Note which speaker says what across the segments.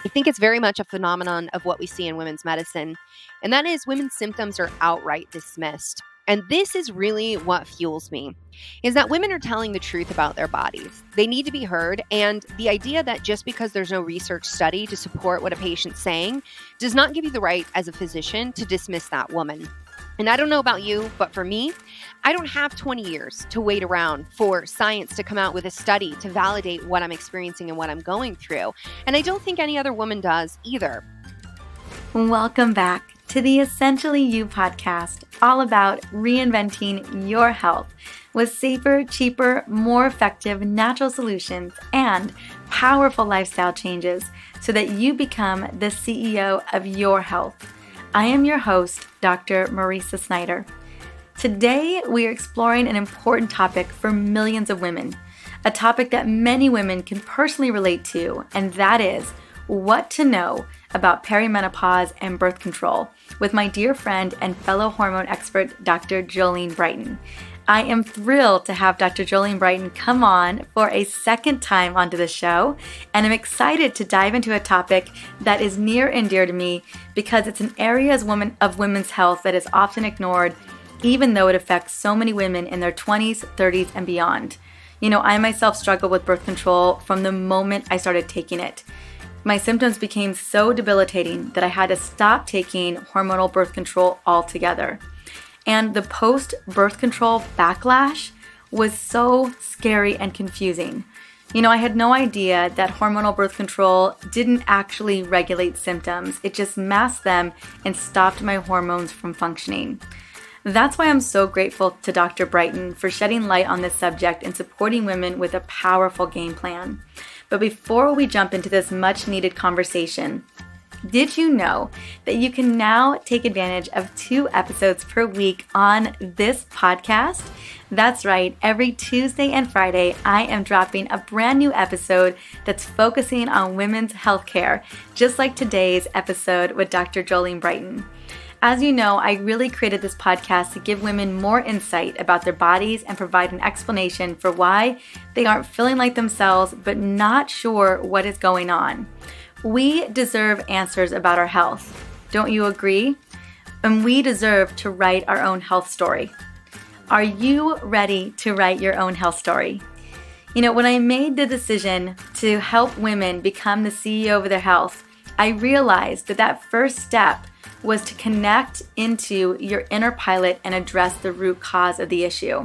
Speaker 1: I think it's very much a phenomenon of what we see in women's medicine, and that is women's symptoms are outright dismissed. And this is really what fuels me, is that women are telling the truth about their bodies. They need to be heard, and the idea that just because there's no research study to support what a patient's saying does not give you the right as a physician to dismiss that woman. And I don't know about you, but for me, I don't have 20 years to wait around for science to come out with a study to validate what I'm experiencing and what I'm going through. And I don't think any other woman does either.
Speaker 2: Welcome back to the Essentially You podcast, all about reinventing your health with safer, cheaper, more effective natural solutions and powerful lifestyle changes so that you become the CEO of your health. I am your host, Dr. Marisa Snyder. Today, we are exploring an important topic for millions of women, a topic that many women can personally relate to, and that is what to know about perimenopause and birth control with my dear friend and fellow hormone expert, Dr. Jolene Brighten. I am thrilled to have Dr. Jolene Brighten come on for a second time onto the show, and I'm excited to dive into a topic that is near and dear to me because it's an area of women's health that is often ignored, even though it affects so many women in their 20s, 30s, and beyond. You know, I myself struggled with birth control from the moment I started taking it. My symptoms became so debilitating that I had to stop taking hormonal birth control altogether. And the post-birth control backlash was so scary and confusing. You know, I had no idea that hormonal birth control didn't actually regulate symptoms. It just masked them and stopped my hormones from functioning. That's why I'm so grateful to Dr. Brighten for shedding light on this subject and supporting women with a powerful game plan. But before we jump into this much needed conversation, did you know that you can now take advantage of 2 episodes per week on this podcast? That's right, every Tuesday and Friday, I am dropping a brand new episode that's focusing on women's healthcare, just like today's episode with Dr. Jolene Brighten. As you know, I really created this podcast to give women more insight about their bodies and provide an explanation for why they aren't feeling like themselves but not sure what is going on. We deserve answers about our health. Don't you agree? And we deserve to write our own health story. Are you ready to write your own health story? You know, when I made the decision to help women become the CEO of their health, I realized that first step was to connect into your inner pilot and address the root cause of the issue.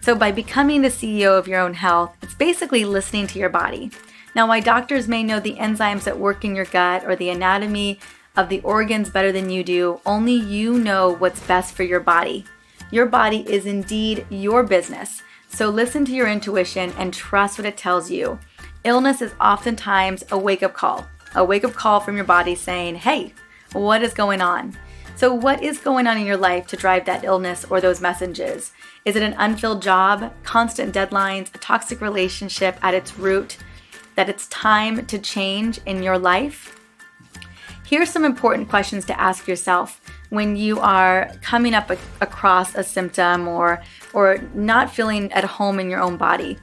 Speaker 2: So by becoming the CEO of your own health, it's basically listening to your body. Now, while doctors may know the enzymes that work in your gut or the anatomy of the organs better than you do, only you know what's best for your body. Your body is indeed your business. So listen to your intuition and trust what it tells you. Illness is oftentimes a wake-up call from your body saying, hey, what is going on? So what is going on in your life to drive that illness or those messages? Is it an unfilled job, constant deadlines, a toxic relationship at its root, that it's time to change in your life? Here's some important questions to ask yourself when you are coming up across a symptom or not feeling at home in your own body.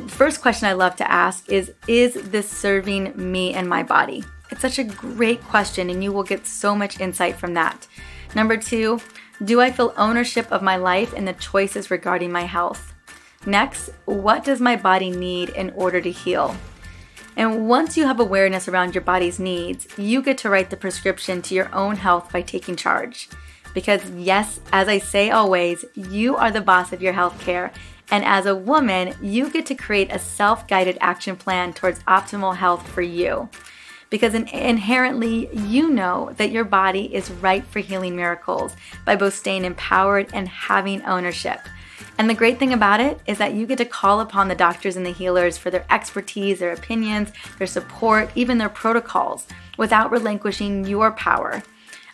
Speaker 2: First question I love to ask is this serving me and my body? It's such a great question, and you will get so much insight from that. Number 2, do I feel ownership of my life and the choices regarding my health? Next, what does my body need in order to heal? And once you have awareness around your body's needs, you get to write the prescription to your own health by taking charge. Because yes, as I say always, you are the boss of your healthcare. And as a woman, you get to create a self-guided action plan towards optimal health for you. Because inherently, you know that your body is ripe for healing miracles by both staying empowered and having ownership. And the great thing about it is that you get to call upon the doctors and the healers for their expertise, their opinions, their support, even their protocols, without relinquishing your power.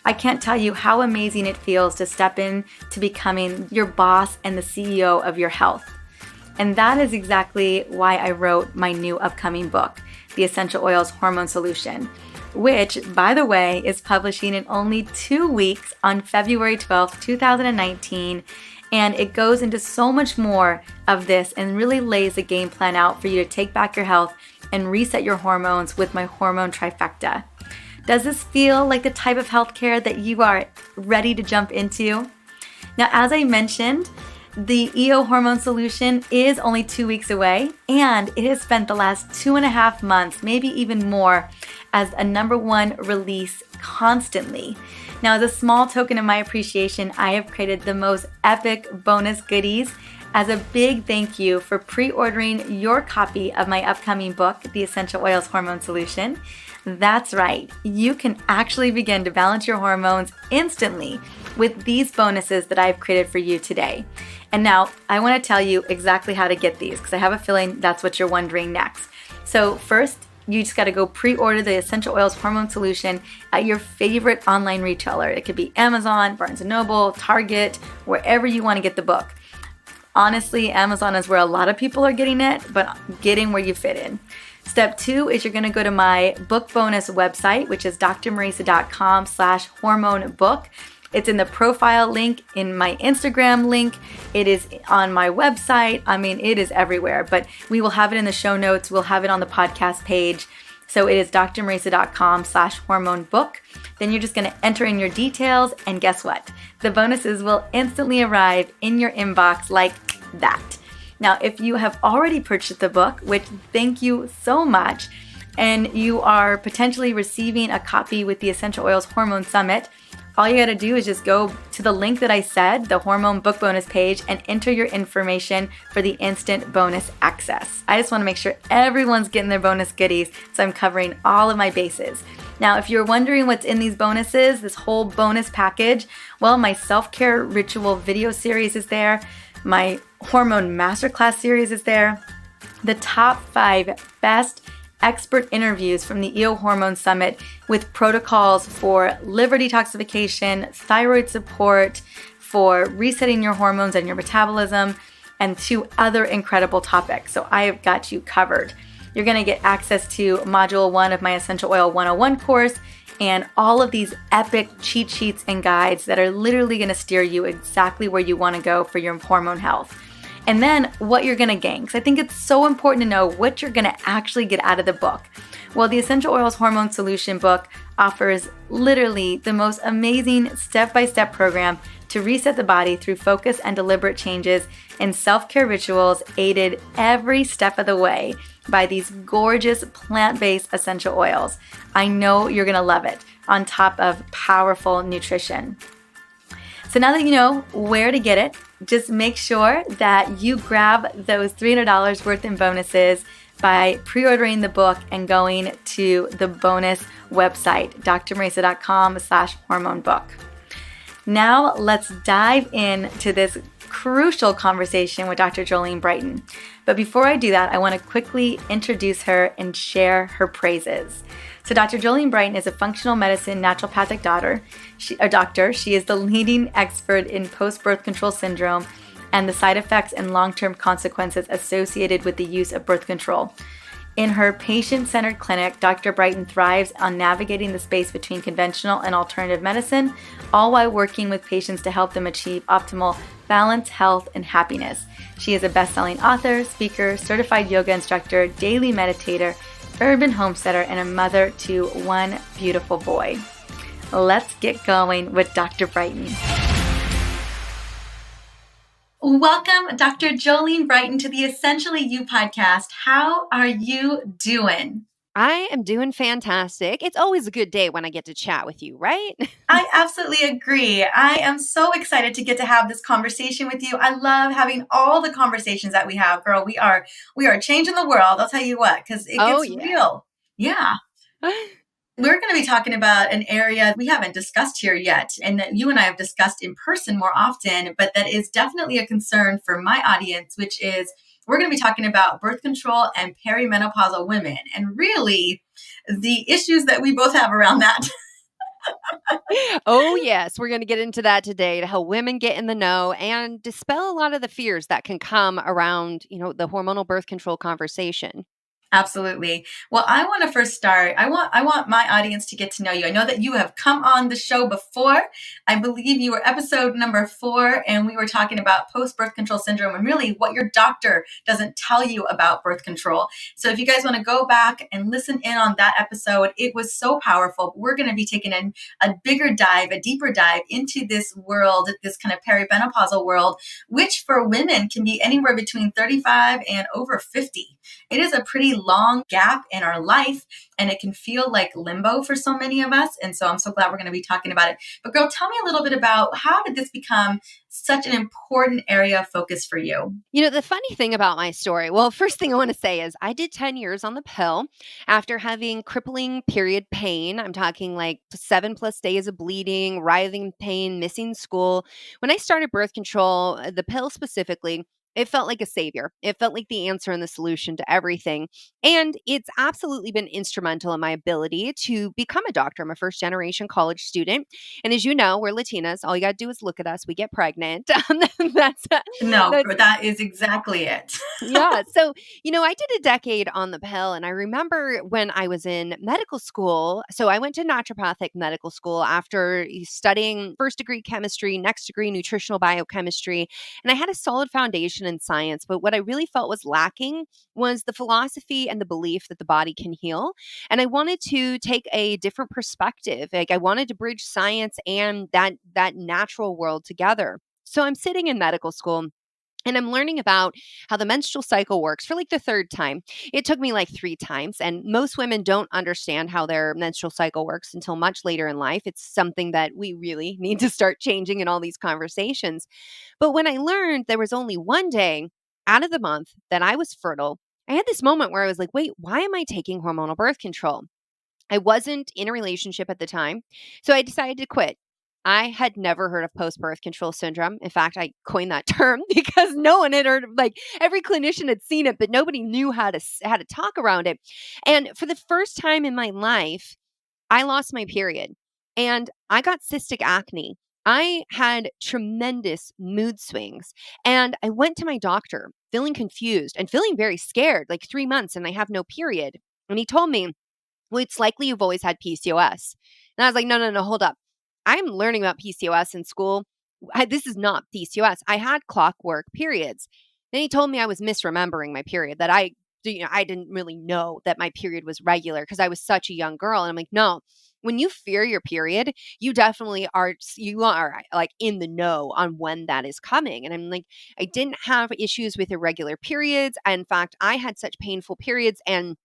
Speaker 2: I can't tell you how amazing it feels to step in to becoming your boss and the CEO of your health. And that is exactly why I wrote my new upcoming book, The Essential Oils Hormone Solution, which, by the way, is publishing in only 2 weeks on February 12th, 2019. And it goes into so much more of this and really lays a game plan out for you to take back your health and reset your hormones with my hormone trifecta. Does this feel like the type of healthcare that you are ready to jump into? Now, as I mentioned, the EO hormone solution is only 2 weeks away, and it has spent the last 2.5 months, maybe even more, as a #1 release constantly. Now, as a small token of my appreciation, I have created the most epic bonus goodies as a big thank you for pre-ordering your copy of my upcoming book, The Essential Oils Hormone Solution. That's right, you can actually begin to balance your hormones instantly with these bonuses that I've created for you today. And now I want to tell you exactly how to get these because I have a feeling that's what you're wondering next. So first, you just got to go pre-order the Essential Oils Hormone Solution at your favorite online retailer. It could be Amazon, Barnes & Noble, Target, wherever you want to get the book. Honestly, Amazon is where a lot of people are getting it, but getting where you fit in. Step 2 is you're going to go to my book bonus website, which is drmarisa.com/hormone book. It's in the profile link, in my Instagram link. It is on my website. I mean, it is everywhere, but we will have it in the show notes. We'll have it on the podcast page. So it is drmarisa.com/hormone book. Then you're just going to enter in your details, and guess what? The bonuses will instantly arrive in your inbox like that. Now, if you have already purchased the book, which thank you so much, and you are potentially receiving a copy with the Essential Oils Hormone Summit, all you gotta do is just go to the link that I said, the hormone book bonus page, and enter your information for the instant bonus access. I just wanna make sure everyone's getting their bonus goodies, so I'm covering all of my bases. Now, if you're wondering what's in these bonuses, this whole bonus package, well, my self-care ritual video series is there. My hormone masterclass series is there. The top 5 best expert interviews from the EO Hormone Summit with protocols for liver detoxification, thyroid support, for resetting your hormones and your metabolism, and 2 other incredible topics. So I have got you covered. You're going to get access to Module 1 of my Essential Oil 101 course and all of these epic cheat sheets and guides that are literally going to steer you exactly where you want to go for your hormone health. And then what you're going to gain, because I think it's so important to know what you're going to actually get out of the book. Well, the Essential Oils Hormone Solution book offers literally the most amazing step-by-step program to reset the body through focus and deliberate changes in self-care rituals aided every step of the way by these gorgeous plant-based essential oils. I know you're going to love it, on top of powerful nutrition. So now that you know where to get it, just make sure that you grab those $300 worth in bonuses by pre-ordering the book and going to the bonus website, drmarisa.com/hormone book. Now let's dive into this crucial conversation with Dr. Jolene Brighten. But before I do that, I want to quickly introduce her and share her praises. So Dr. Jolene Brighten is a functional medicine naturopathic doctor. She is the leading expert in post-birth control syndrome and the side effects and long-term consequences associated with the use of birth control. In her patient-centered clinic, Dr. Brighten thrives on navigating the space between conventional and alternative medicine, all while working with patients to help them achieve optimal balance, health, and happiness. She is a best-selling author, speaker, certified yoga instructor, daily meditator, urban homesteader, and a mother to 1 beautiful boy. Let's get going with Dr. Brighten. Welcome, Dr. Jolene Brighten, to the Essentially You podcast. How are you doing?
Speaker 1: I am doing fantastic. It's always a good day when I get to chat with you, right?
Speaker 2: I absolutely agree. I am so excited to get to have this conversation with you. I love having all the conversations that we have, girl. We are changing the world. I'll tell you what, because it gets real. Yeah. We're going to be talking about an area we haven't discussed here yet, and that you and I have discussed in person more often, but that is definitely a concern for my audience, which is we're going to be talking about birth control and perimenopausal women, and really the issues that we both have around that.
Speaker 1: Oh, yes. We're going to get into that today to help women get in the know and dispel a lot of the fears that can come around, the hormonal birth control conversation.
Speaker 2: Absolutely. Well, I want to first start. I want my audience to get to know you. I know that you have come on the show before. I believe you were episode number 4, and we were talking about post-birth control syndrome and really what your doctor doesn't tell you about birth control. So if you guys want to go back and listen in on that episode, it was so powerful. We're going to be taking a bigger dive, a deeper dive into this world, this kind of perimenopausal world, which for women can be anywhere between 35 and over 50. It is a pretty long gap in our life, and it can feel like limbo for so many of us. And so I'm so glad we're going to be talking about it. But girl, tell me a little bit about how did this become such an important area of focus for you?
Speaker 1: You know, the funny thing about my story, well, first thing I want to say is I did 10 years on the pill after having crippling period pain. I'm talking like 7+ days of bleeding, writhing pain, missing school. When I started birth control, the pill specifically, it felt like a savior. It felt like the answer and the solution to everything. And it's absolutely been instrumental in my ability to become a doctor. I'm a first generation college student. And as you know, we're Latinas. All you got to do is look at us. We get pregnant. that's
Speaker 2: No,
Speaker 1: that's
Speaker 2: that is exactly it.
Speaker 1: yeah. So, I did a decade on the pill. And I remember when I was in medical school. So, I went to naturopathic medical school after studying first degree chemistry, next degree nutritional biochemistry. And I had a solid foundation in science. But what I really felt was lacking was the philosophy and the belief that the body can heal. And I wanted to take a different perspective. Like, I wanted to bridge science and that natural world together. So, I'm sitting in medical school and I'm learning about how the menstrual cycle works for like the third time. It took me like 3 times. And most women don't understand how their menstrual cycle works until much later in life. It's something that we really need to start changing in all these conversations. But when I learned there was only one day out of the month that I was fertile, I had this moment where I was like, wait, why am I taking hormonal birth control? I wasn't in a relationship at the time, so I decided to quit. I had never heard of post-birth control syndrome. In fact, I coined that term because no one had heard of, like, every clinician had seen it, but nobody knew how to talk around it. And for the first time in my life, I lost my period and I got cystic acne. I had tremendous mood swings and I went to my doctor feeling confused and feeling very scared, like 3 months and I have no period. And he told me, well, it's likely you've always had PCOS. And I was like, no, no, no, hold up. I'm learning about PCOS in school. This is not PCOS. I had clockwork periods. Then he told me I was misremembering my period, that I didn't really know that my period was regular because I was such a young girl. And I'm like, no, when you fear your period, you are like in the know on when that is coming. And I'm like, I didn't have issues with irregular periods. In fact, I had such painful periods and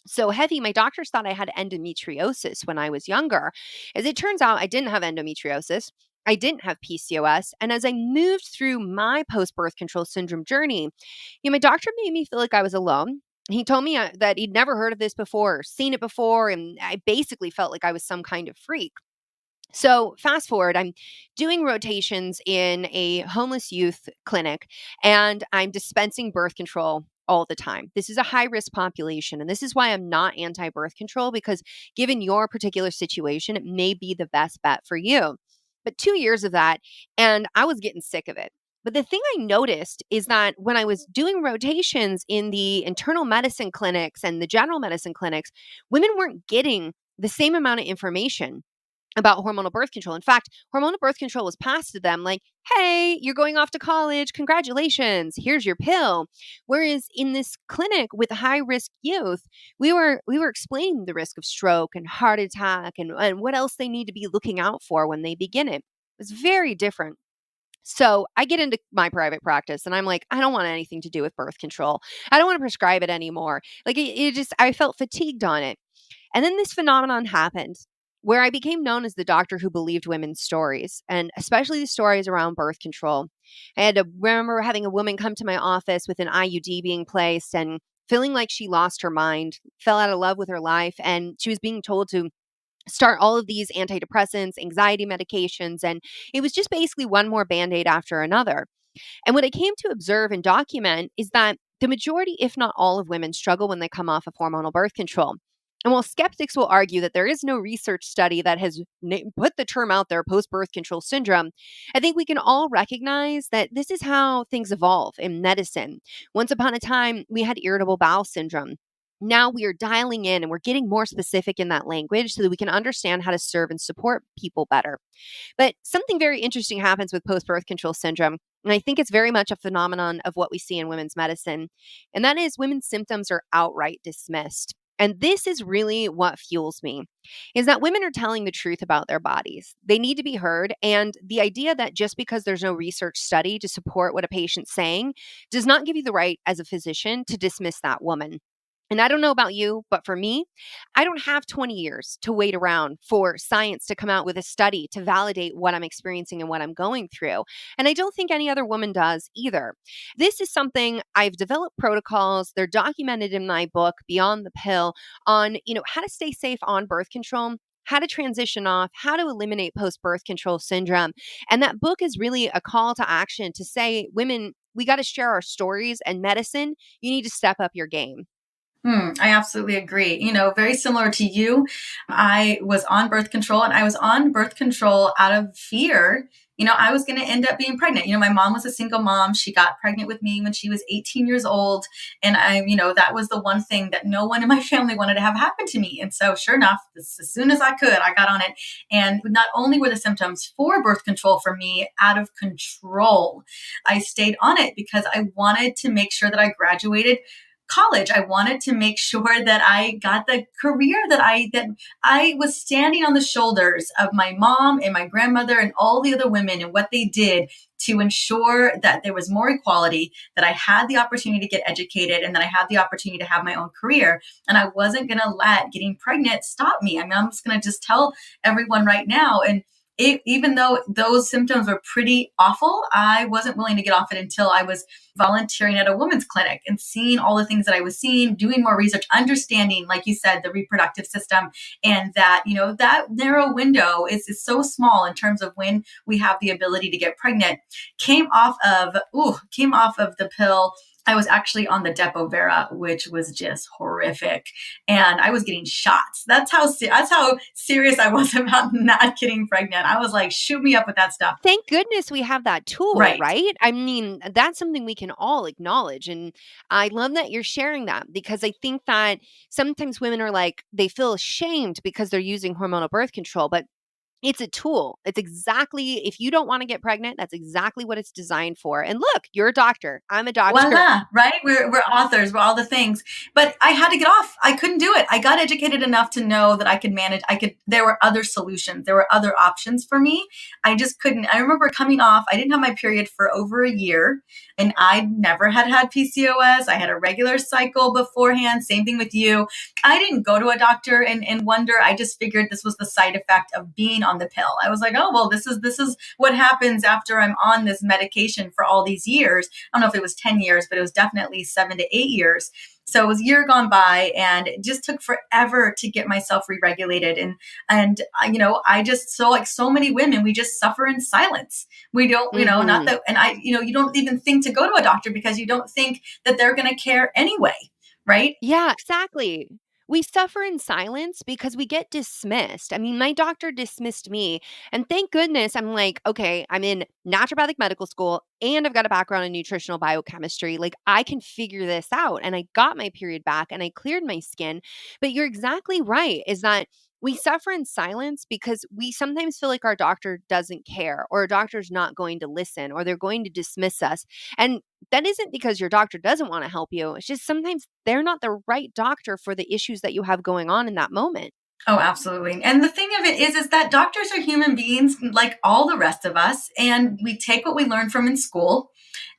Speaker 1: so heavy, my doctors thought I had endometriosis when I was younger. As it turns out, I didn't have endometriosis. I didn't have PCOS. And as I moved through my post birth control syndrome journey, my doctor made me feel like I was alone. He told me that he'd never heard of this before, or seen it before. And I basically felt like I was some kind of freak. So, fast forward, I'm doing rotations in a homeless youth clinic and I'm dispensing birth control all the time. This is a high risk population. And this is why I'm not anti birth control because, given your particular situation, it may be the best bet for you. But 2 years of that, and I was getting sick of it. But the thing I noticed is that when I was doing rotations in the internal medicine clinics and the general medicine clinics, women weren't getting the same amount of information about hormonal birth control. In fact, hormonal birth control was passed to them like, hey, you're going off to college. Congratulations. Here's your pill. Whereas in this clinic with high risk youth, we were explaining the risk of stroke and heart attack and what else they need to be looking out for when they begin it. It's very different. So I get into my private practice and I'm like, I don't want anything to do with birth control. I don't want to prescribe it anymore. Like I felt fatigued on it. And then this phenomenon happened where I became known as the doctor who believed women's stories, and especially the stories around birth control. I had to remember having a woman come to my office with an IUD being placed and feeling like she lost her mind, fell out of love with her life, and she was being told to start all of these antidepressants, anxiety medications, and it was just basically one more band-aid after another. And what I came to observe and document is that the majority, if not all, of women struggle when they come off of hormonal birth control. And while skeptics will argue that there is no research study that has put the term out there, post birth control syndrome, I think we can all recognize that this is how things evolve in medicine. Once upon a time, we had irritable bowel syndrome. Now we are dialing in and we're getting more specific in that language so that we can understand how to serve and support people better. But something very interesting happens with post birth control syndrome. And I think it's very much a phenomenon of what we see in women's medicine. And that is women's symptoms are outright dismissed. And this is really what fuels me is that women are telling the truth about their bodies. They need to be heard. And the idea that just because there's no research study to support what a patient's saying does not give you the right as a physician to dismiss that woman. And I don't know about you, but for me, I don't have 20 years to wait around for science to come out with a study to validate what I'm experiencing and what I'm going through. And I don't think any other woman does either. This is something I've developed protocols. They're documented in my book, Beyond the Pill, on, how to stay safe on birth control, how to transition off, how to eliminate post birth control syndrome. And that book is really a call to action to say, women, we got to share our stories, and medicine, you need to step up your game.
Speaker 2: I absolutely agree. Very similar to you. I was on birth control, and I was on birth control out of fear. I was going to end up being pregnant. My mom was a single mom. She got pregnant with me when she was 18 years old. And that was the one thing that no one in my family wanted to have happen to me. And so sure enough, as soon as I could, I got on it. And not only were the symptoms for birth control for me out of control, I stayed on it because I wanted to make sure that I graduated college. I wanted to make sure that I got the career that I was standing on the shoulders of my mom and my grandmother and all the other women and what they did to ensure that there was more equality, that I had the opportunity to get educated, and that I had the opportunity to have my own career. And I wasn't going to let getting pregnant stop me. I'm just going to just tell everyone right now. And even though those symptoms were pretty awful, I wasn't willing to get off it until I was volunteering at a women's clinic and seeing all the things that I was seeing, doing more research, understanding, like you said, the reproductive system, and that, that narrow window is so small in terms of when we have the ability to get pregnant. Came off of the pill. I was actually on the Depo-Vera, which was just horrific. And I was getting shots. That's how serious I was about not getting pregnant. I was like, shoot me up with that stuff.
Speaker 1: Thank goodness we have that tool,
Speaker 2: Right.
Speaker 1: right? I mean, that's something we can all acknowledge. And I love that you're sharing that, because I think that sometimes women are like, they feel ashamed because they're using hormonal birth control, but it's a tool. It's exactly, if you don't want to get pregnant, that's exactly what it's designed for. And look, you're a doctor. I'm a doctor.
Speaker 2: Voila, right? We're authors, we're all the things. But I had to get off. I couldn't do it. I got educated enough to know that I could manage. There were other solutions. There were other options for me. I just couldn't. I remember coming off. I didn't have my period for over a year, and I never had PCOS. I had a regular cycle beforehand. Same thing with you. I didn't go to a doctor and wonder. I just figured this was the side effect of being on the pill. I was like, oh, well, this is what happens after I'm on this medication for all these years. I don't know if it was 10 years, but it was definitely 7 to 8 years. So it was a year gone by, and it just took forever to get myself re-regulated. And I just saw, like so many women, we just suffer in silence. We don't, not that, and you don't even think to go to a doctor because you don't think that they're going to care anyway. Right?
Speaker 1: Yeah, exactly. We suffer in silence because we get dismissed. I mean, my doctor dismissed me. And thank goodness I'm like, okay, I'm in naturopathic medical school and I've got a background in nutritional biochemistry. Like, I can figure this out. And I got my period back and I cleared my skin. But you're exactly right, is that we suffer in silence because we sometimes feel like our doctor doesn't care, or a doctor's not going to listen, or they're going to dismiss us. And that isn't because your doctor doesn't want to help you. It's just sometimes they're not the right doctor for the issues that you have going on in that moment.
Speaker 2: Oh, absolutely. And the thing of it is that doctors are human beings like all the rest of us. And we take what we learn from in school.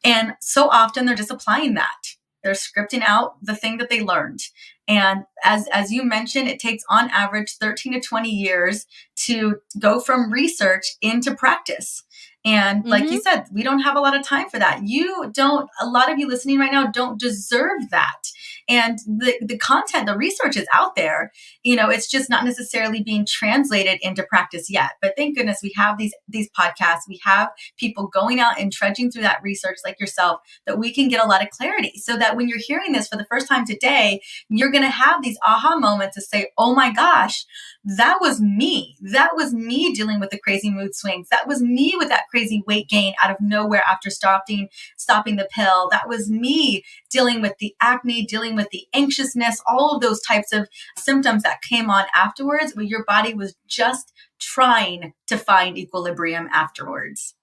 Speaker 2: And so often they're just applying that. They're scripting out the thing that they learned. And as you mentioned, it takes on average 13 to 20 years to go from research into practice. And like you said, we don't have a lot of time for that. A lot of you listening right now don't deserve that. And the content, the research is out there. It's just not necessarily being translated into practice yet. But thank goodness we have these podcasts. We have people going out and trudging through that research like yourself, that we can get a lot of clarity, so that when you're hearing this for the first time today, you're going to have these aha moments to say, oh my gosh, that was me. That was me dealing with the crazy mood swings. That was me with that crazy weight gain out of nowhere after stopping the pill. That was me dealing with the acne, dealing with the anxiousness, all of those types of symptoms that came on afterwards, where your body was just trying to find equilibrium afterwards.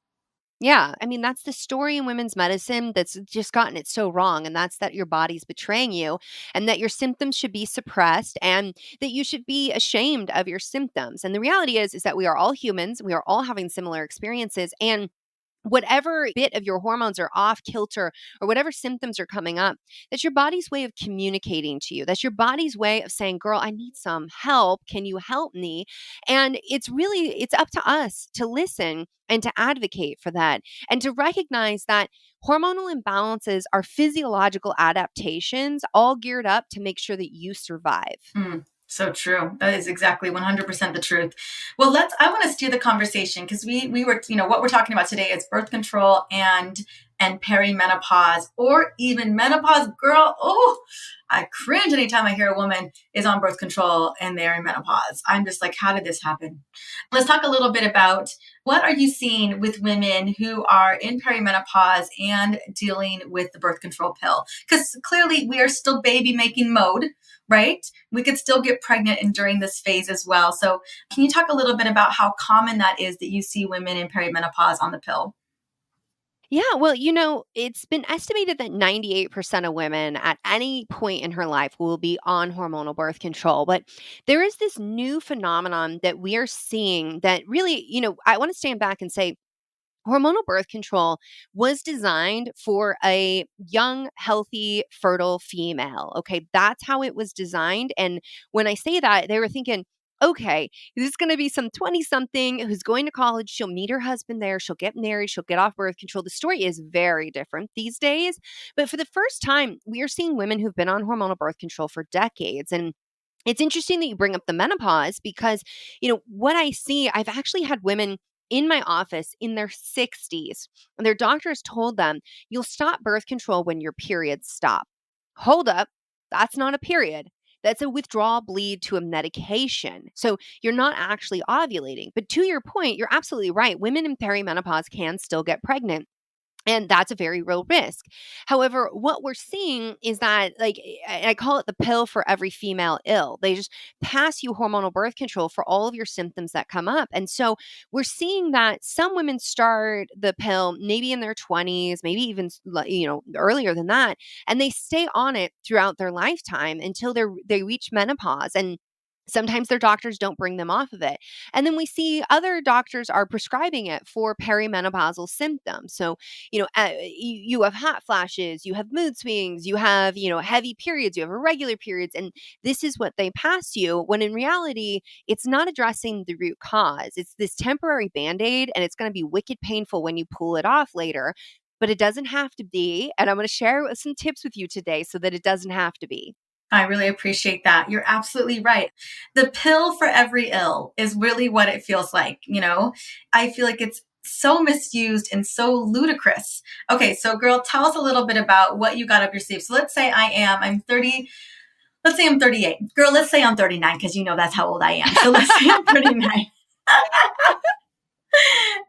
Speaker 1: Yeah, I mean, that's the story in women's medicine that's just gotten it so wrong. And that's that your body's betraying you and that your symptoms should be suppressed and that you should be ashamed of your symptoms. And the reality is that we are all humans. We are all having similar experiences. And whatever bit of your hormones are off kilter or whatever symptoms are coming up, that's your body's way of communicating to you. That's your body's way of saying, girl, I need some help. Can you help me? And it's up to us to listen and to advocate for that and to recognize that hormonal imbalances are physiological adaptations all geared up to make sure that you survive.
Speaker 2: So true. That is exactly 100% the truth. Well, I want to steer the conversation because we were, what we're talking about today is birth control and perimenopause or even menopause. Girl, oh, I cringe anytime I hear a woman is on birth control and they're in menopause. I'm just like, how did this happen? Let's talk a little bit about what are you seeing with women who are in perimenopause and dealing with the birth control pill? Because clearly we are still baby making mode, right? We could still get pregnant and during this phase as well. So can you talk a little bit about how common that is that you see women in perimenopause on the pill?
Speaker 1: Yeah, well, it's been estimated that 98% of women at any point in her life will be on hormonal birth control. But there is this new phenomenon that we are seeing that really, I want to stand back and say, hormonal birth control was designed for a young, healthy, fertile female. Okay, that's how it was designed. And when I say that, they were thinking, okay, this is going to be some 20 something who's going to college. She'll meet her husband there. She'll get married. She'll get off birth control. The story is very different these days. But for the first time, we are seeing women who've been on hormonal birth control for decades. And it's interesting that you bring up the menopause because, what I see, I've actually had women in my office in their 60s, and their doctors told them, you'll stop birth control when your periods stop. Hold up. That's not a period. That's a withdrawal bleed to a medication. So you're not actually ovulating. But to your point, you're absolutely right. Women in perimenopause can still get pregnant. And that's a very real risk. However, what we're seeing is that, like, I call it the pill for every female ill. They just pass you hormonal birth control for all of your symptoms that come up. And so we're seeing that some women start the pill maybe in their 20s, maybe even, earlier than that. And they stay on it throughout their lifetime until they reach menopause. And sometimes their doctors don't bring them off of it. And then we see other doctors are prescribing it for perimenopausal symptoms. So, you have hot flashes, you have mood swings, you have, heavy periods, you have irregular periods. And this is what they pass you when in reality, it's not addressing the root cause. It's this temporary band-aid and it's going to be wicked painful when you pull it off later. But it doesn't have to be. And I'm going to share some tips with you today so that it doesn't have to be.
Speaker 2: I really appreciate that. You're absolutely right. The pill for every ill is really what it feels like. I feel like it's so misused and so ludicrous. Okay, so girl, tell us a little bit about what you got up your sleeve. So let's say I'm 30. Let's say I'm 38. Girl, let's say I'm 39 because that's how old I am. So let's say I'm 39.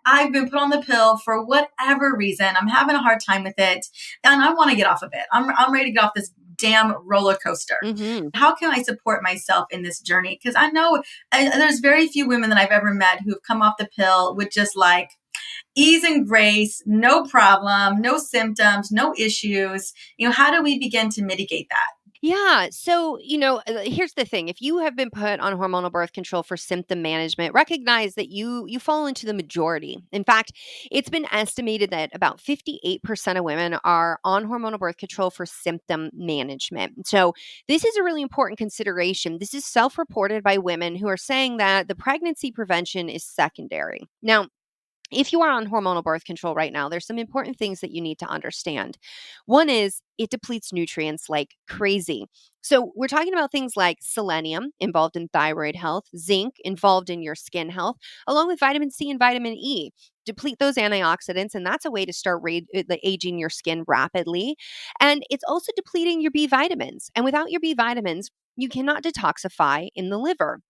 Speaker 2: I've been put on the pill for whatever reason. I'm having a hard time with it and I want to get off of it. I'm ready to get off this damn roller coaster.
Speaker 1: Mm-hmm.
Speaker 2: How can I support myself in this journey? Because I know there's very few women that I've ever met who've come off the pill with just like ease and grace, no problem, no symptoms, no issues. How do we begin to mitigate that?
Speaker 1: Yeah. So, here's the thing. If you have been put on hormonal birth control for symptom management, recognize that you fall into the majority. In fact, it's been estimated that about 58% of women are on hormonal birth control for symptom management. So, this is a really important consideration. This is self-reported by women who are saying that the pregnancy prevention is secondary. Now, if you are on hormonal birth control right now, there's some important things that you need to understand. One is it depletes nutrients like crazy. So we're talking about things like selenium involved in thyroid health, zinc involved in your skin health, along with vitamin C and vitamin E. Deplete those antioxidants, and that's a way to start aging your skin rapidly. And it's also depleting your B vitamins. And without your B vitamins, you cannot detoxify in the liver.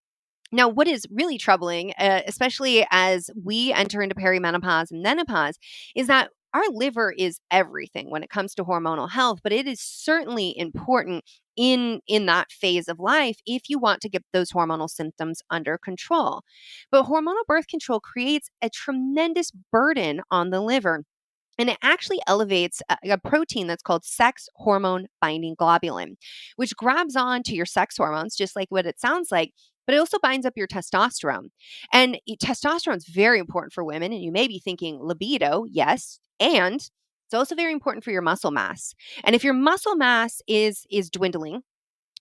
Speaker 1: Now, what is really troubling, especially as we enter into perimenopause and menopause, is that our liver is everything when it comes to hormonal health, but it is certainly important in that phase of life if you want to get those hormonal symptoms under control. But hormonal birth control creates a tremendous burden on the liver. And it actually elevates a protein that's called sex hormone binding globulin, which grabs on to your sex hormones, just like what it sounds like, but it also binds up your testosterone. And testosterone is very important for women. And you may be thinking libido, yes. And it's also very important for your muscle mass. And if your muscle mass is dwindling,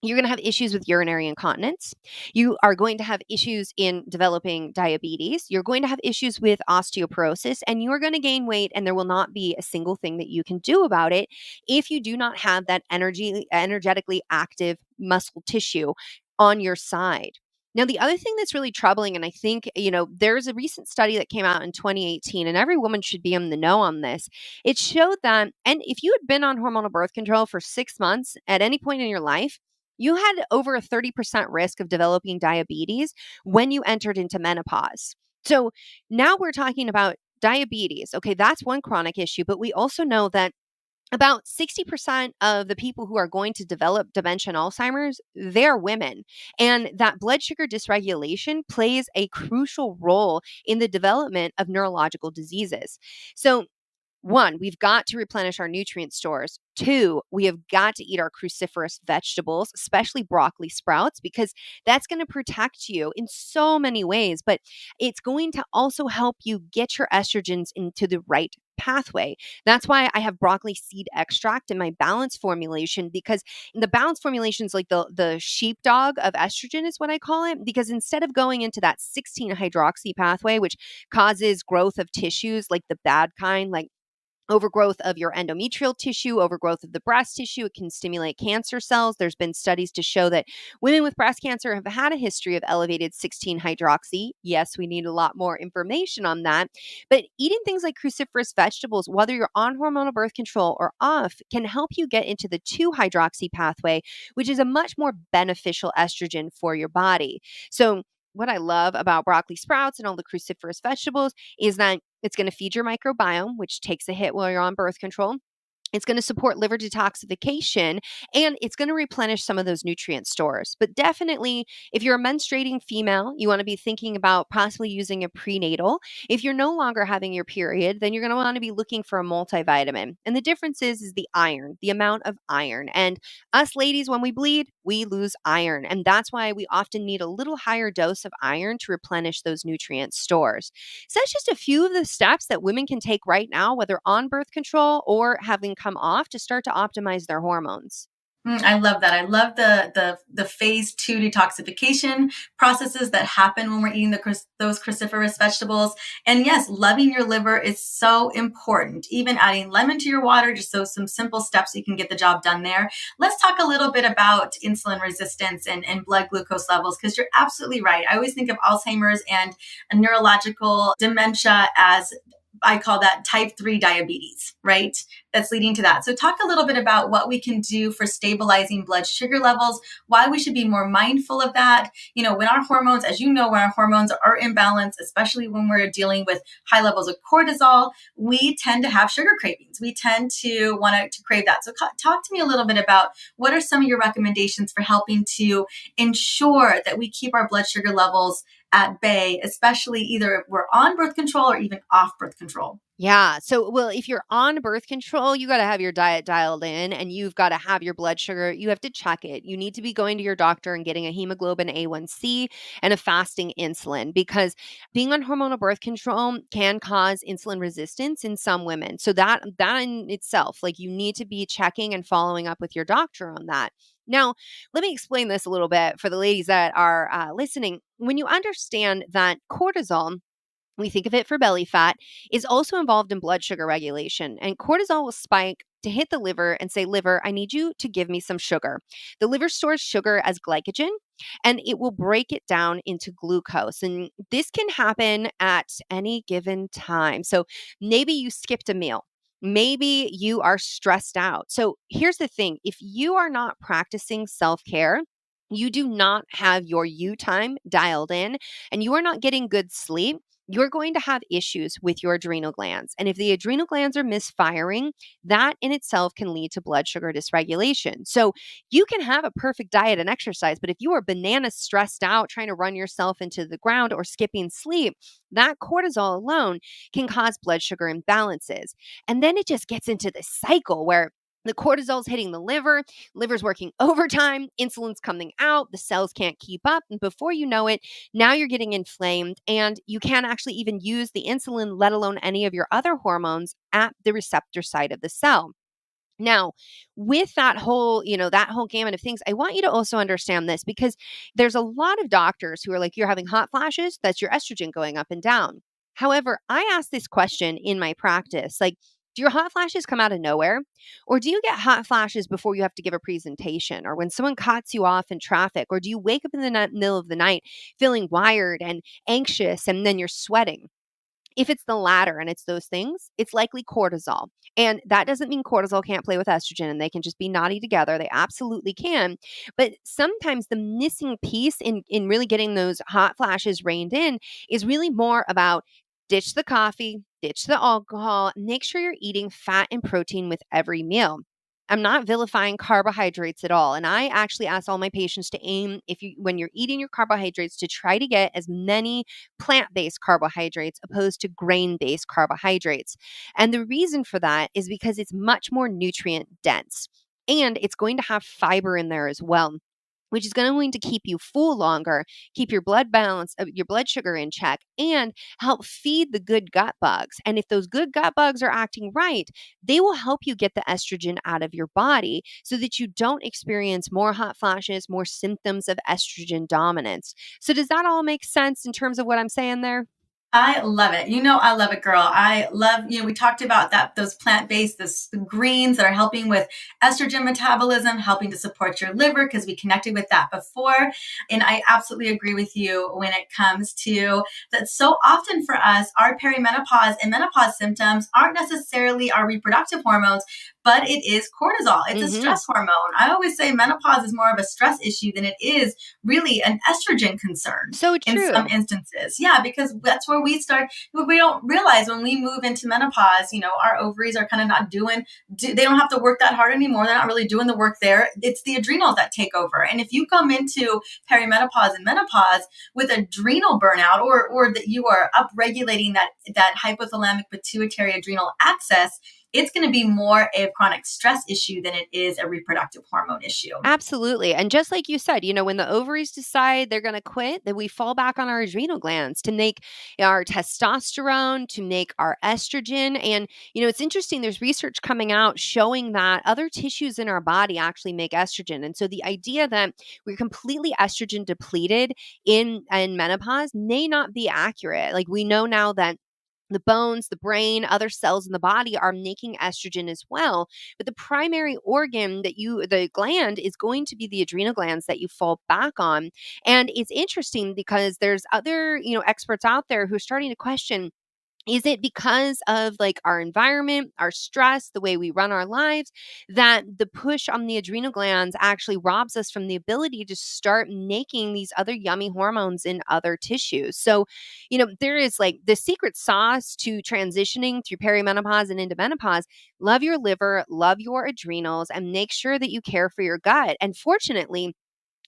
Speaker 1: you're going to have issues with urinary incontinence. You are going to have issues in developing diabetes. You're going to have issues with osteoporosis, and you're going to gain weight, and there will not be a single thing that you can do about it if you do not have that energetically active muscle tissue on your side. Now, the other thing that's really troubling, and I think, there's a recent study that came out in 2018, and every woman should be in the know on this. It showed that, and if you had been on hormonal birth control for 6 months at any point in your life, you had over a 30% risk of developing diabetes when you entered into menopause. So now we're talking about diabetes. Okay, that's one chronic issue, but we also know that about 60% of the people who are going to develop dementia and Alzheimer's, they're women. And that blood sugar dysregulation plays a crucial role in the development of neurological diseases. So one, we've got to replenish our nutrient stores. Two, we have got to eat our cruciferous vegetables, especially broccoli sprouts, because that's going to protect you in so many ways, but it's going to also help you get your estrogens into the right pathway. That's why I have broccoli seed extract in my balance formulation, because the balance formulation is like the sheepdog of estrogen is what I call it, because instead of going into that 16 hydroxy pathway, which causes growth of tissues like the bad kind, like overgrowth of your endometrial tissue, overgrowth of the breast tissue. It can stimulate cancer cells. There's been studies to show that women with breast cancer have had a history of elevated 16 hydroxy. Yes, we need a lot more information on that. But eating things like cruciferous vegetables, whether you're on hormonal birth control or off, can help you get into the 2 hydroxy pathway, which is a much more beneficial estrogen for your body. So, what I love about broccoli sprouts and all the cruciferous vegetables is that it's going to feed your microbiome, which takes a hit while you're on birth control. It's going to support liver detoxification, and it's going to replenish some of those nutrient stores. But definitely, if you're a menstruating female, you want to be thinking about possibly using a prenatal. If you're no longer having your period, then you're going to want to be looking for a multivitamin. And the difference is the iron, the amount of iron. And us ladies, when we bleed, we lose iron. And that's why we often need a little higher dose of iron to replenish those nutrient stores. So that's just a few of the steps that women can take right now, whether on birth control or having come off, to start to optimize their hormones.
Speaker 2: I love that. I love the phase 2 detoxification processes that happen when we're eating those cruciferous vegetables. And yes, loving your liver is so important. Even adding lemon to your water, just so some simple steps so you can get the job done there. Let's talk a little bit about insulin resistance and blood glucose levels, because you're absolutely right. I always think of Alzheimer's and a neurological dementia as, I call that type 3 diabetes, right? That's leading to that. So talk a little bit about what we can do for stabilizing blood sugar levels, why we should be more mindful of that. When our hormones, as you know, when our hormones are imbalanced, especially when we're dealing with high levels of cortisol, we tend to have sugar cravings. We tend to want to crave that. So talk to me a little bit about what are some of your recommendations for helping to ensure that we keep our blood sugar levels at bay, especially either if we're on birth control or even off birth control.
Speaker 1: Yeah. So, well, if you're on birth control, you got to have your diet dialed in, and you've got to have your blood sugar. You have to check it. You need to be going to your doctor and getting a hemoglobin A1C and a fasting insulin, because being on hormonal birth control can cause insulin resistance in some women. So that in itself, like, you need to be checking and following up with your doctor on that. Now, let me explain this a little bit for the ladies that are listening. When you understand that cortisol, we think of it for belly fat, is also involved in blood sugar regulation. And cortisol will spike to hit the liver and say, liver, I need you to give me some sugar. The liver stores sugar as glycogen, and it will break it down into glucose. And this can happen at any given time. So maybe you skipped a meal. Maybe you are stressed out. So here's the thing. If you are not practicing self-care, you do not have your you time dialed in and you are not getting good sleep, you're going to have issues with your adrenal glands. And if the adrenal glands are misfiring, that in itself can lead to blood sugar dysregulation. So you can have a perfect diet and exercise, but if you are banana stressed out trying to run yourself into the ground or skipping sleep, that cortisol alone can cause blood sugar imbalances. And then it just gets into this cycle where the cortisol's hitting the liver's working overtime, insulin's coming out, the cells can't keep up. And before you know it, now you're getting inflamed and you can't actually even use the insulin, let alone any of your other hormones at the receptor side of the cell. Now, with that whole gamut of things, I want you to also understand this because there's a lot of doctors who are like, you're having hot flashes, that's your estrogen going up and down. However, I ask this question in my practice, like, do your hot flashes come out of nowhere? Or do you get hot flashes before you have to give a presentation or when someone cuts you off in traffic? Or do you wake up in the middle of the night feeling wired and anxious and then you're sweating? If it's the latter and it's those things, it's likely cortisol. And that doesn't mean cortisol can't play with estrogen and they can just be naughty together. They absolutely can. But sometimes the missing piece in really getting those hot flashes reined in is really more about ditch the coffee, ditch the alcohol, make sure you're eating fat and protein with every meal. I'm not vilifying carbohydrates at all. And I actually ask all my patients to aim, when you're eating your carbohydrates, to try to get as many plant-based carbohydrates opposed to grain-based carbohydrates. And the reason for that is because it's much more nutrient dense and it's going to have fiber in there as well, which is going to keep you full longer, keep your blood balance, your blood sugar in check, and help feed the good gut bugs. And if those good gut bugs are acting right, they will help you get the estrogen out of your body so that you don't experience more hot flashes, more symptoms of estrogen dominance. So does that all make sense in terms of what I'm saying there?
Speaker 2: I love it. I love it, girl. I love, we talked about that, those plant-based, the greens that are helping with estrogen metabolism, helping to support your liver, because we connected with that before. And I absolutely agree with you when it comes to that. So often for us, our perimenopause and menopause symptoms aren't necessarily our reproductive hormones, but it is cortisol. It's a
Speaker 1: Mm-hmm.
Speaker 2: stress hormone. I always say menopause is more of a stress issue than it is really an estrogen concern
Speaker 1: So
Speaker 2: in some
Speaker 1: true.
Speaker 2: instances. Yeah, because that's where we start. We don't realize when we move into menopause, our ovaries are kind of not they don't have to work that hard anymore. They're not really doing the work there. It's the adrenals that take over. And if you come into perimenopause and menopause with adrenal burnout, or that you are upregulating that hypothalamic pituitary adrenal axis, it's going to be more a chronic stress issue than it is a reproductive hormone issue.
Speaker 1: Absolutely. And just like you said, when the ovaries decide they're going to quit, then we fall back on our adrenal glands to make our testosterone, to make our estrogen. And, it's interesting. There's research coming out showing that other tissues in our body actually make estrogen. And so the idea that we're completely estrogen depleted in menopause may not be accurate. Like we know now that the bones, the brain, other cells in the body are making estrogen as well. But the primary organ the gland is going to be the adrenal glands that you fall back on. And it's interesting because there's other, experts out there who are starting to question, is it because of like our environment, our stress, the way we run our lives, that the push on the adrenal glands actually robs us from the ability to start making these other yummy hormones in other tissues? So, there is like the secret sauce to transitioning through perimenopause and into menopause. Love your liver, love your adrenals, and make sure that you care for your gut. And fortunately,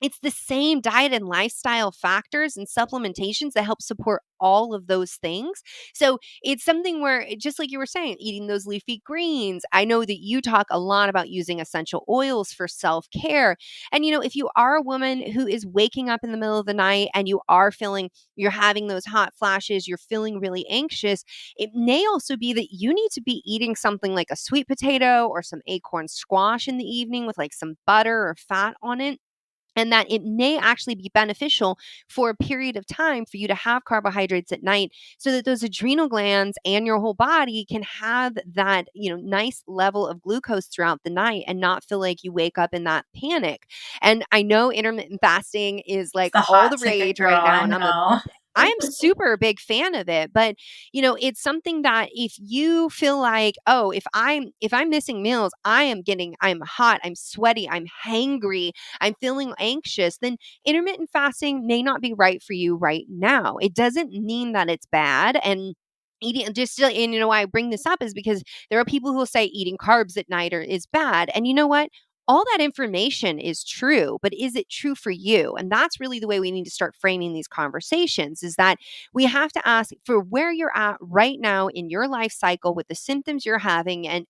Speaker 1: it's the same diet and lifestyle factors and supplementations that help support all of those things. So it's something where, just like you were saying, eating those leafy greens. I know that you talk a lot about using essential oils for self care. And, if you are a woman who is waking up in the middle of the night and you're having those hot flashes, you're feeling really anxious, it may also be that you need to be eating something like a sweet potato or some acorn squash in the evening with like some butter or fat on it, and that it may actually be beneficial for a period of time for you to have carbohydrates at night so that those adrenal glands and your whole body can have that, nice level of glucose throughout the night and not feel like you wake up in that panic. And I know intermittent fasting is
Speaker 2: It's
Speaker 1: like
Speaker 2: the
Speaker 1: all
Speaker 2: hot
Speaker 1: the
Speaker 2: ticket,
Speaker 1: rage
Speaker 2: girl.
Speaker 1: right now,
Speaker 2: I
Speaker 1: and I'm a
Speaker 2: know.
Speaker 1: I am super a big fan of it, but it's something that if you feel like, oh, if I'm missing meals, I'm hot, I'm sweaty, I'm hangry, I'm feeling anxious, then intermittent fasting may not be right for you right now. It doesn't mean that it's bad. And eating just still, and why I bring this up is because there are people who will say eating carbs at night is bad. And you know what? All that information is true, but is it true for you? And that's really the way we need to start framing these conversations, is that we have to ask for where you're at right now in your life cycle with the symptoms you're having. And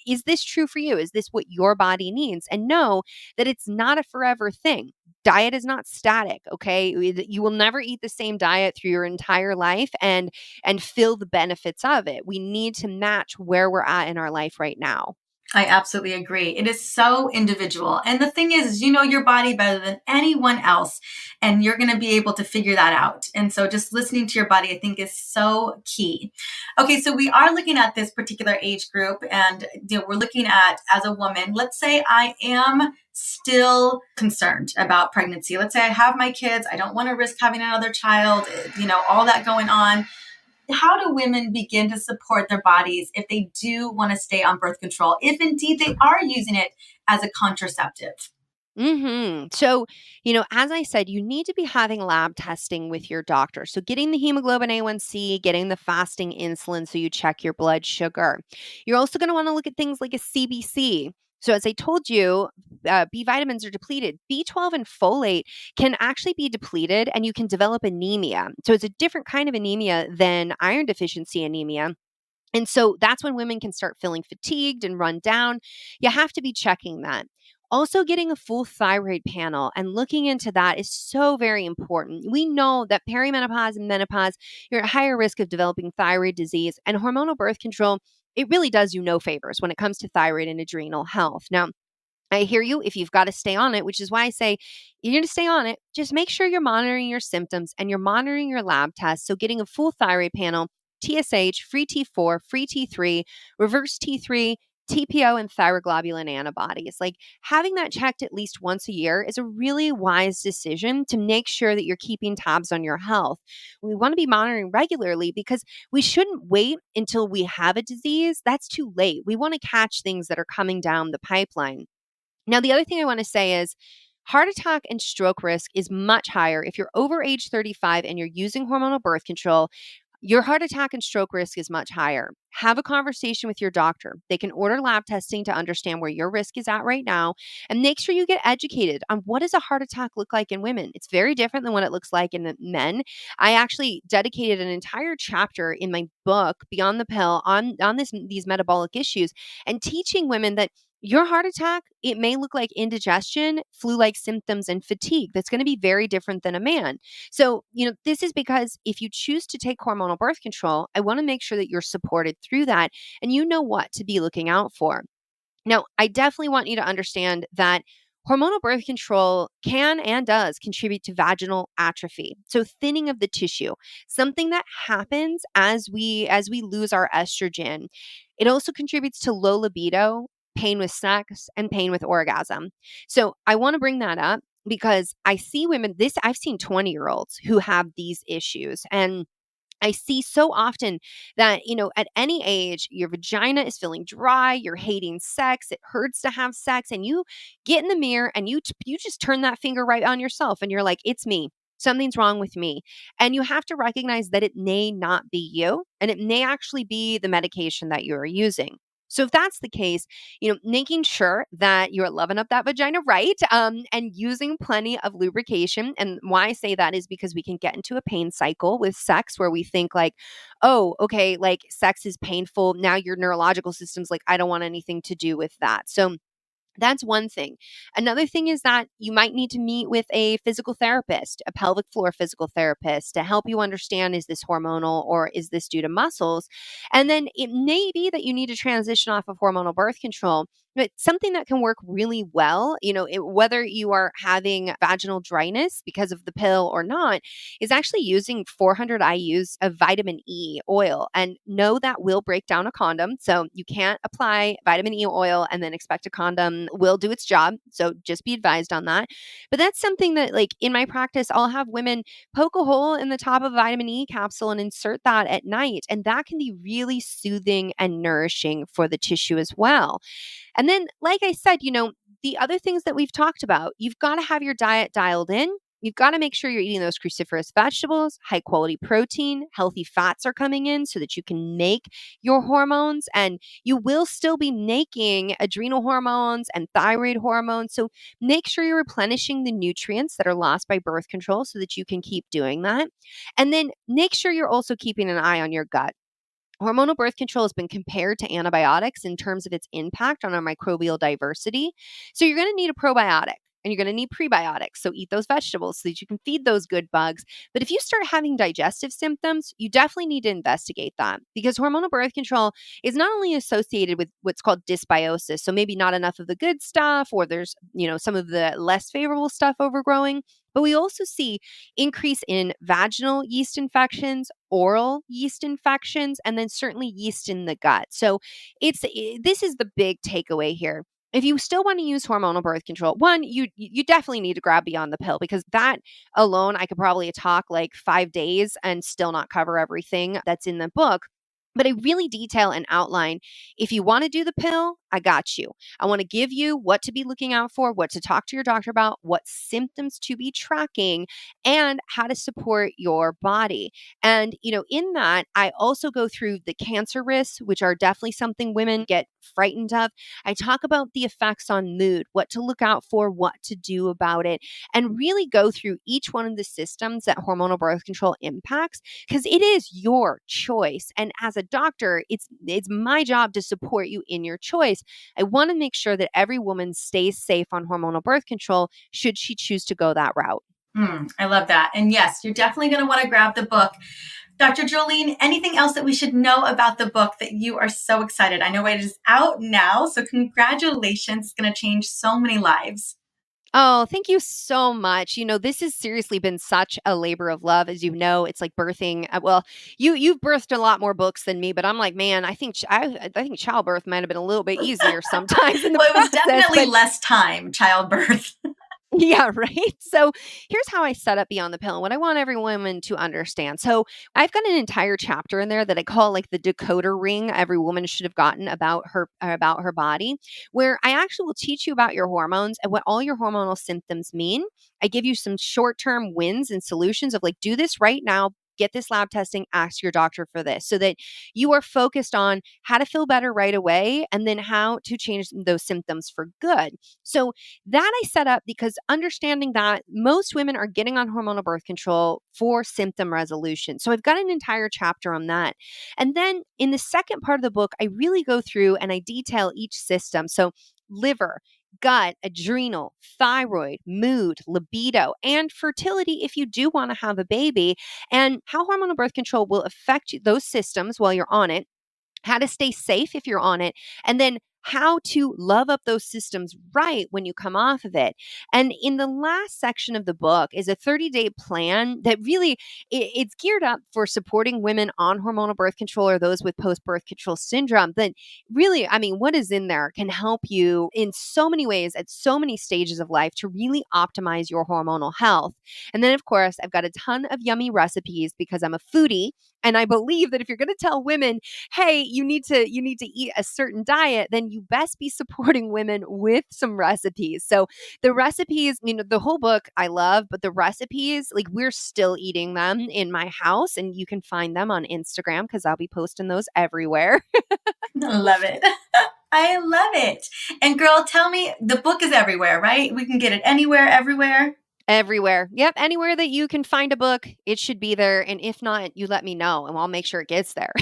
Speaker 1: is this true for you? Is this what your body needs? And know that it's not a forever thing. Diet is not static, okay? You will never eat the same diet through your entire life and feel the benefits of it. We need to match where we're at in our life right now.
Speaker 2: I absolutely agree. It is so individual. And the thing is you know your body better than anyone else, and you're going to be able to figure that out. And so just listening to your body, I think, is so key. Okay, so we are looking at this particular age group, and we're looking at, as a woman, let's say I am still concerned about pregnancy. Let's say I have my kids. I don't want to risk having another child, all that going on. How do women begin to support their bodies if they do want to stay on birth control, if indeed they are using it as a contraceptive?
Speaker 1: So, as I said, you need to be having lab testing with your doctor. So, getting the hemoglobin A1C, getting the fasting insulin so you check your blood sugar. You're also going to want to look at things like a CBC. So, as I told you, B vitamins are depleted. B12 and folate can actually be depleted and you can develop anemia. So, it's a different kind of anemia than iron deficiency anemia. And so that's when women can start feeling fatigued and run down. You have to be checking that. Also, getting a full thyroid panel and looking into that is so very important. We know that perimenopause and menopause, you're at higher risk of developing thyroid disease, and hormonal birth control, it really does you no favors when it comes to thyroid and adrenal health. Now, I hear you if you've got to stay on it, which is why I say you're going to stay on it. Just make sure you're monitoring your symptoms and you're monitoring your lab tests. So, getting a full thyroid panel, TSH, free T4, free T3, reverse T3, TPO, and thyroglobulin antibodies. Like having that checked at least once a year is a really wise decision to make sure that you're keeping tabs on your health. We want to be monitoring regularly because we shouldn't wait until we have a disease. That's too late. We want to catch things that are coming down the pipeline. Now, the other thing I want to say is heart attack and stroke risk is much higher if you're over age 35 and you're using hormonal birth control. Your heart attack and stroke risk is much higher. Have a conversation with your doctor. They can order lab testing to understand where your risk is at right now, and make sure you get educated on what does a heart attack look like in women. It's very different than what it looks like in the men. I actually dedicated an entire chapter in my book, Beyond the Pill, on these metabolic issues and teaching women that your heart attack, it may look like indigestion, flu-like symptoms, and fatigue. That's going to be very different than a man. So, this is because if you choose to take hormonal birth control, I want to make sure that you're supported through that and you know what to be looking out for. Now, I definitely want you to understand that hormonal birth control can and does contribute to vaginal atrophy. So thinning of the tissue, something that happens as we lose our estrogen. It also contributes to low libido, pain with sex, and pain with orgasm. So I want to bring that up because I see women, I've seen 20-year-olds who have these issues, and I see so often that, at any age, your vagina is feeling dry, you're hating sex, it hurts to have sex, and you get in the mirror and you just turn that finger right on yourself and you're like, it's me. Something's wrong with me. And you have to recognize that it may not be you and it may actually be the medication that you're using. So if that's the case, making sure that you're loving up that vagina right, and using plenty of lubrication. And why I say that is because we can get into a pain cycle with sex where we think like, oh, okay, like sex is painful. Now your neurological system's like, I don't want anything to do with that. So that's one thing. Another thing is that you might need to meet with a physical therapist, a pelvic floor physical therapist, to help you understand, is this hormonal or is this due to muscles? And then it may be that you need to transition off of hormonal birth control. But something that can work really well, whether you are having vaginal dryness because of the pill or not, is actually using 400 IUs of vitamin E oil. And no, that will break down a condom. So you can't apply vitamin E oil and then expect a condom will do its job. So just be advised on that. But that's something that, like, in my practice, I'll have women poke a hole in the top of a vitamin E capsule and insert that at night. And that can be really soothing and nourishing for the tissue as well. And then, like I said, the other things that we've talked about, you've got to have your diet dialed in. You've got to make sure you're eating those cruciferous vegetables, high quality protein, healthy fats are coming in so that you can make your hormones. And you will still be making adrenal hormones and thyroid hormones. So make sure you're replenishing the nutrients that are lost by birth control so that you can keep doing that. And then make sure you're also keeping an eye on your gut. Hormonal birth control has been compared to antibiotics in terms of its impact on our microbial diversity. So you're going to need a probiotic and you're going to need prebiotics. So eat those vegetables so that you can feed those good bugs. But if you start having digestive symptoms, you definitely need to investigate that, because hormonal birth control is not only associated with what's called dysbiosis, so maybe not enough of the good stuff, or there's, some of the less favorable stuff overgrowing, but we also see increase in vaginal yeast infections, oral yeast infections, and then certainly yeast in the gut. So this is the big takeaway here. If you still want to use hormonal birth control, one, you definitely need to grab beyond the pill, because that alone, I could probably talk like 5 days and still not cover everything that's in the book. But I really detail and outline, if you want to do the pill, I got you. I want to give you what to be looking out for, what to talk to your doctor about, what symptoms to be tracking, and how to support your body. And, in that, I also go through the cancer risks, which are definitely something women get frightened of. I talk about the effects on mood, what to look out for, what to do about it, and really go through each one of the systems that hormonal birth control impacts, because it is your choice. And as a doctor, it's my job to support you in your choice. I want to make sure that every woman stays safe on hormonal birth control should she choose to go that route.
Speaker 2: I love that. And yes, you're definitely going to want to grab the book. Dr. Jolene, anything else that we should know about the book that you are so excited? I know it is out now, so congratulations. It's going to change so many lives.
Speaker 1: Oh, thank you so much. This has seriously been such a labor of love. As you know, it's like birthing. Well, you've birthed a lot more books than me, but I'm like, man, I think childbirth might have been a little bit easier sometimes in the
Speaker 2: Well, it was
Speaker 1: process.
Speaker 2: definitely less time, childbirth.
Speaker 1: Yeah, right. So here's how I set up Beyond the Pill and what I want every woman to understand. So I've got an entire chapter in there that I call like the decoder ring every woman should have gotten about her body, where I actually will teach you about your hormones and what all your hormonal symptoms mean. I give you some short-term wins and solutions of, like, do this right now. Get this lab testing, ask your doctor for this, so that you are focused on how to feel better right away and then how to change those symptoms for good. So that I set up because understanding that most women are getting on hormonal birth control for symptom resolution. So I've got an entire chapter on that. And then in the second part of the book, I really go through and I detail each system. So liver, gut, adrenal, thyroid, mood, libido, and fertility if you do want to have a baby, and how hormonal birth control will affect those systems while you're on it, how to stay safe if you're on it, and then how to love up those systems right when you come off of it. And in the last section of the book is a 30-day plan that really it's geared up for supporting women on hormonal birth control or those with post-birth control syndrome. That really, I mean, what is in there can help you in so many ways at so many stages of life to really optimize your hormonal health. And then, of course, I've got a ton of yummy recipes because I'm a foodie. And I believe that if you're going to tell women, hey, you need to eat a certain diet, then you best be supporting women with some recipes. So the recipes, the whole book I love, but the recipes, like, we're still eating them in my house, and you can find them on Instagram because I'll be posting those everywhere.
Speaker 2: I love it. I love it. And girl, tell me, the book is everywhere, right? We can get it anywhere, everywhere.
Speaker 1: Everywhere. Yep. Anywhere that you can find a book, it should be there. And if not, you let me know and I'll make sure it gets there.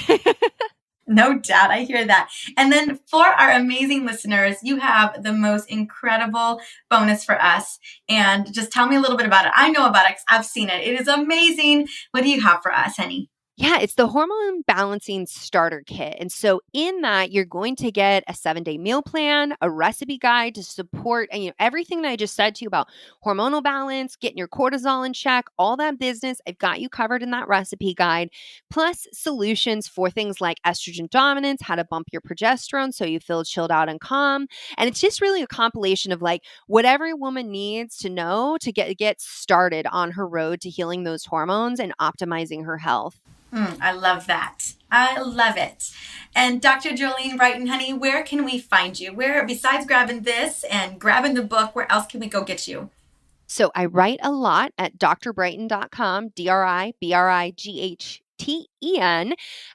Speaker 2: No doubt. I hear that. And then for our amazing listeners, you have the most incredible bonus for us. And just tell me a little bit about it. I know about it 'cause I've seen it. It is amazing. What do you have for us, honey?
Speaker 1: Yeah, it's the hormone balancing starter kit. And so in that, you're going to get a 7-day meal plan, a recipe guide to support and everything that I just said to you about hormonal balance, getting your cortisol in check, all that business. I've got you covered in that recipe guide, plus solutions for things like estrogen dominance, how to bump your progesterone so you feel chilled out and calm. And it's just really a compilation of like what every woman needs to know to get started on her road to healing those hormones and optimizing her health.
Speaker 2: I love that. I love it. And Dr. Jolene Brighten, honey, where can we find you? Where, besides grabbing this and grabbing the book, where else can we go get you?
Speaker 1: So I write a lot at drbrighten.com, DRIBRIGHTEN.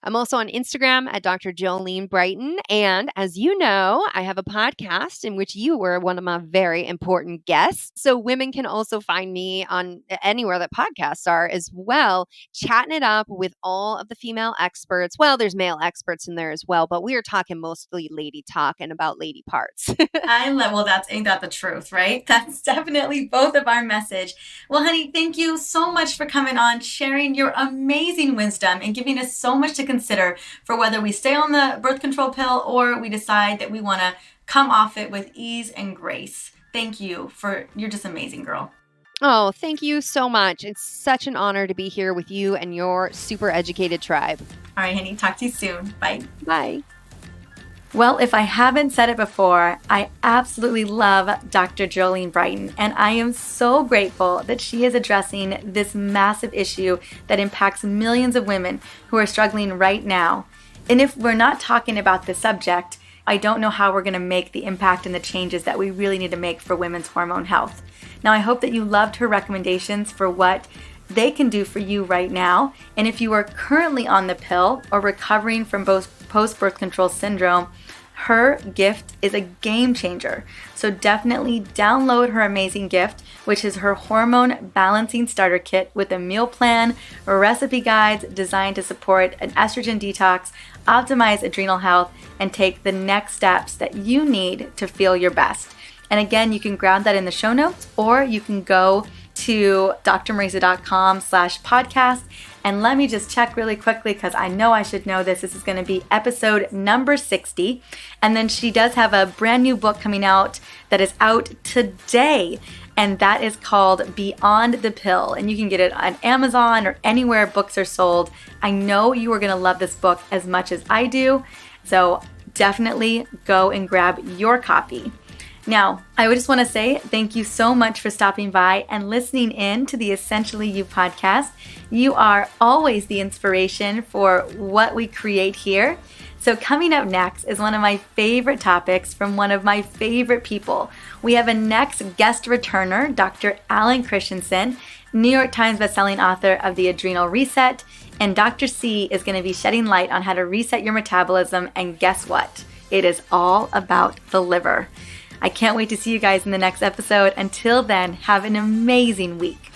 Speaker 1: I'm also on Instagram at Dr. Jolene Brighten. And as you know, I have a podcast in which you were one of my very important guests. So women can also find me on anywhere that podcasts are as well, chatting it up with all of the female experts. Well, there's male experts in there as well, but we are talking mostly lady talk and about lady parts.
Speaker 2: Ain't that the truth, right? That's definitely both of our message. Well, honey, thank you so much for coming on, sharing your amazing wisdom and giving us so much to consider for whether we stay on the birth control pill or we decide that we want to come off it with ease and grace. Thank you you're just amazing, girl.
Speaker 1: Oh, thank you so much. It's such an honor to be here with you and your super educated tribe.
Speaker 2: All right, honey, talk to you soon. Bye.
Speaker 1: Bye.
Speaker 2: Well, if I haven't said it before, I absolutely love Dr. Jolene Brighten, and I am so grateful that she is addressing this massive issue that impacts millions of women who are struggling right now. And if we're not talking about this subject, I don't know how we're going to make the impact and the changes that we really need to make for women's hormone health. Now, I hope that you loved her recommendations for what they can do for you right now. And if you are currently on the pill or recovering from post-birth control syndrome, her gift is a game changer. So definitely download her amazing gift, which is her hormone balancing starter kit with a meal plan, recipe guides designed to support an estrogen detox, optimize adrenal health, and take the next steps that you need to feel your best. And again, you can grab that in the show notes, or you can go to drmarisa.com/podcast. And let me just check really quickly because I know I should know this. This is going to be episode number 60. And then she does have a brand new book coming out that is out today. And that is called Beyond the Pill. And you can get it on Amazon or anywhere books are sold. I know you are going to love this book as much as I do. So definitely go and grab your copy. Now, I would just want to say thank you so much for stopping by and listening in to the Essentially You podcast. You are always the inspiration for what we create here. So coming up next is one of my favorite topics from one of my favorite people. We have a next guest returner, Dr. Alan Christensen, New York Times bestselling author of The Adrenal Reset. And Dr. C is going to be shedding light on how to reset your metabolism. And guess what? It is all about the liver. I can't wait to see you guys in the next episode. Until then, have an amazing week.